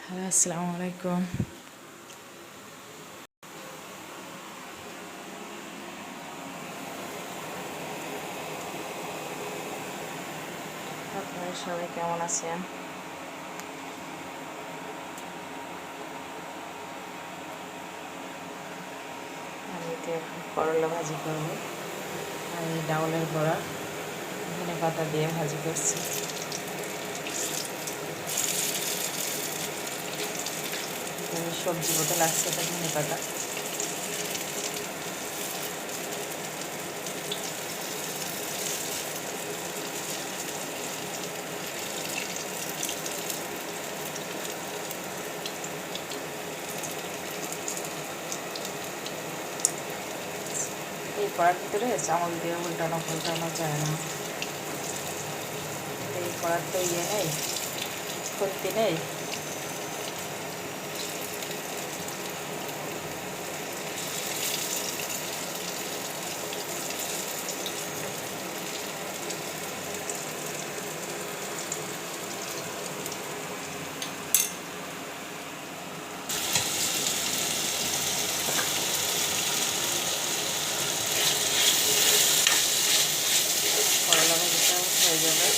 Hello, আসসালামু আলাইকুম। আপনারা সবাই কেমন আছেন? আমি তো এখন করলা ভাজি করব। আর এই ডাউলের বড়া ধনে পাতা দিয়ে ভাজি করছি। সবজি বোতল লাগছে, এটা ধনে পাতা। এই কড়ার ভিতরে চামচ দিয়ে উল্টানো পাল্টানো যায় না। এই কড়ার তো নেই, খুন্তি নেই। করলা ভাজিটা হয়ে যাবে।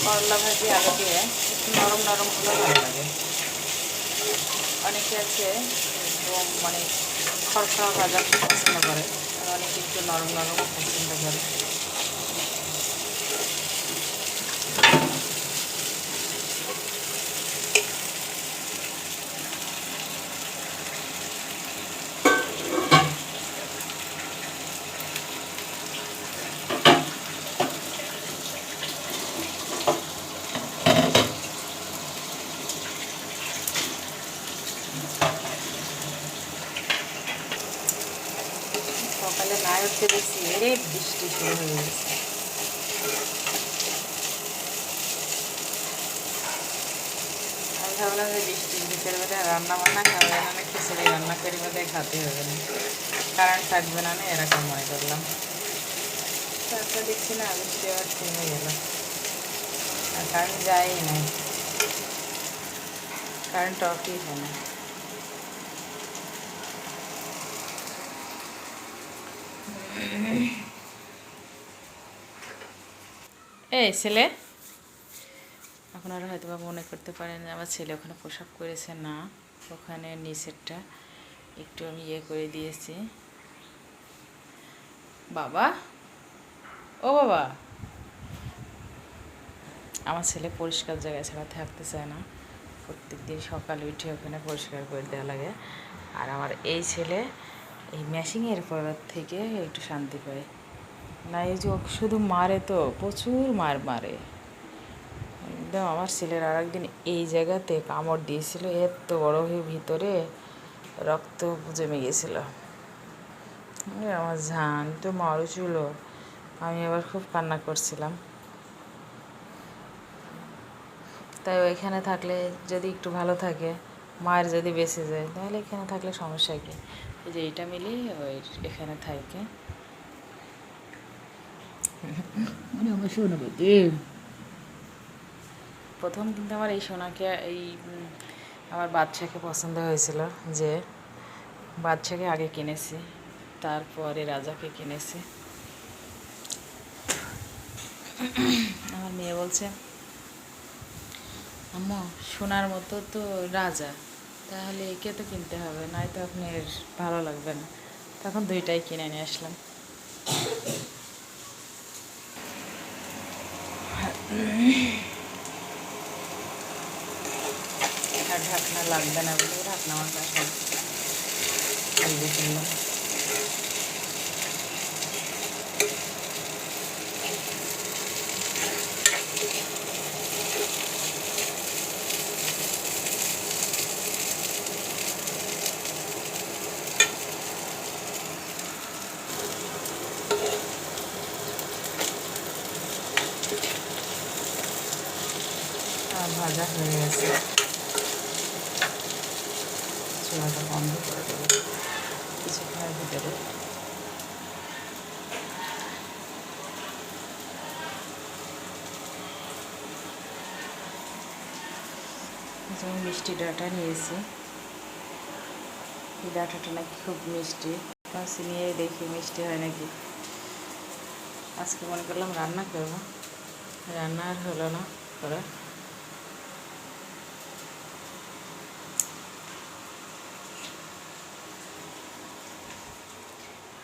করলা ভাজি আলু দিয়ে একটু নরম নরম হলে ভালো লাগে। অনেকে আছে মানে খরখরা ভাজা পছন্দ করে, আর অনেকে একটু নরম নরম পছন্দ করে। সকালে না উঠতে দেখছি এরে বৃষ্টি শুরু হয়ে গেছে। আমি ভাবলাম যে বৃষ্টির ভিতরে বোধহয় রান্না বান্না খাবে না, খিচুড়ি রান্না করি বোধহয় খাতে হবে না, কারেন্ট থাকবে না, এরকম মনে করলাম। তারপর দেখছি না, বৃষ্টি আবার থেমে গেল, আর কারেন্ট যায়ই নাই, কারেন্ট অফই হয় না। এই ছেলে, আপনারা হয়তো বা মনে করতে পারেন যে আমার ছেলে ওখানে পোশাক করেছে, না, ওখানে নিচেরটা একটু আমি করে দিয়েছি। বাবা, ও বাবা, আমার ছেলে পরিষ্কার জায়গায় ছাড়া থাকতে চায় না। প্রত্যেক দিন সকালে উঠে ওখানে পরিষ্কার করে দেওয়া লাগে। আর আমার এই ছেলে এই ম্যাশিংয়ের পর থেকে একটু শান্তি পায় না। এই যে শুধু মারে, তো প্রচুর মারে একদম। আমার ছেলের আর একদিন এই জায়গাতে কামড় দিয়েছিল, এত বড় হয়ে ভিতরে রক্ত জমে গেছিলো। আমার জান তো মারুছিল, আমি আবার খুব কান্না করছিলাম। তাই ওইখানে থাকলে যদি একটু ভালো থাকে, মায়ের যদি বেঁচে যায়, তাহলে এখানে থাকলে সমস্যা কি? এই যে এইটা মিলি ওই এখানে থাকে। মানে আমার সোনাপতি প্রথম কিন্তু আমার এই সোনাকে, আমার বাচ্চাকে পছন্দ হয়েছিল, যে বাচ্চাকে আগে কিনেছি, তারপরে রাজাকে কিনেছি। আমার মেয়ে বলছে, আম্মা সোনার মতো তো রাজা, তাহলে একে তো কিনতে হবে, নয়তো আপনার ভালো লাগবে না। তখন দুইটাই কিনে নিয়ে আসলাম। আর ঢাকনা লাগবে না বলে ঢাকনা আমার কাছে কিনলাম। আর ভাজা হয়ে গেছে, চুলাটা বন্ধ করে দেবো কিছুক্ষণের ভিতরে। যেমন মিষ্টি ডাঁটা নিয়েছি, এই ডাঁটাটা নাকি খুব মিষ্টি, নিয়ে দেখি মিষ্টি হয় নাকি। আজকে মনে করলাম রান্না করবো, রান্না আর হলো না করা।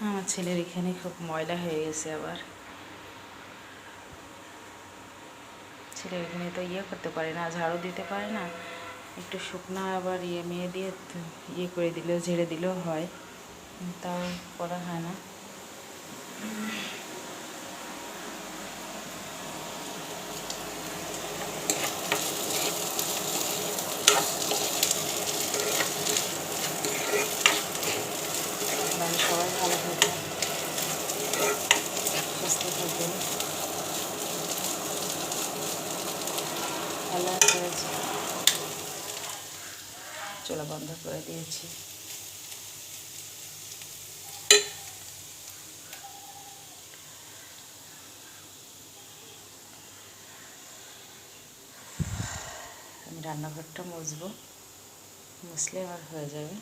আমার ছেলের এখানে খুব ময়লা হয়ে গেছে, আবার ছেলের এখানে তো করতে পারে না, ঝাড়ু দিতে পারে না, একটু শুকনা আবার মেয়ে দিয়ে করে দিলেও ঝেড়ে দিলেও হয়, তাও করা হয় না। সবাই ভালো থাকবেন, সুস্থ থাকবেন। আল্লাহ হাফেজ। চুলা বন্ধ করে দিয়েছি। আমি রান্নাঘরটা মুছবো, মুছলে আমার হয়ে যাবে।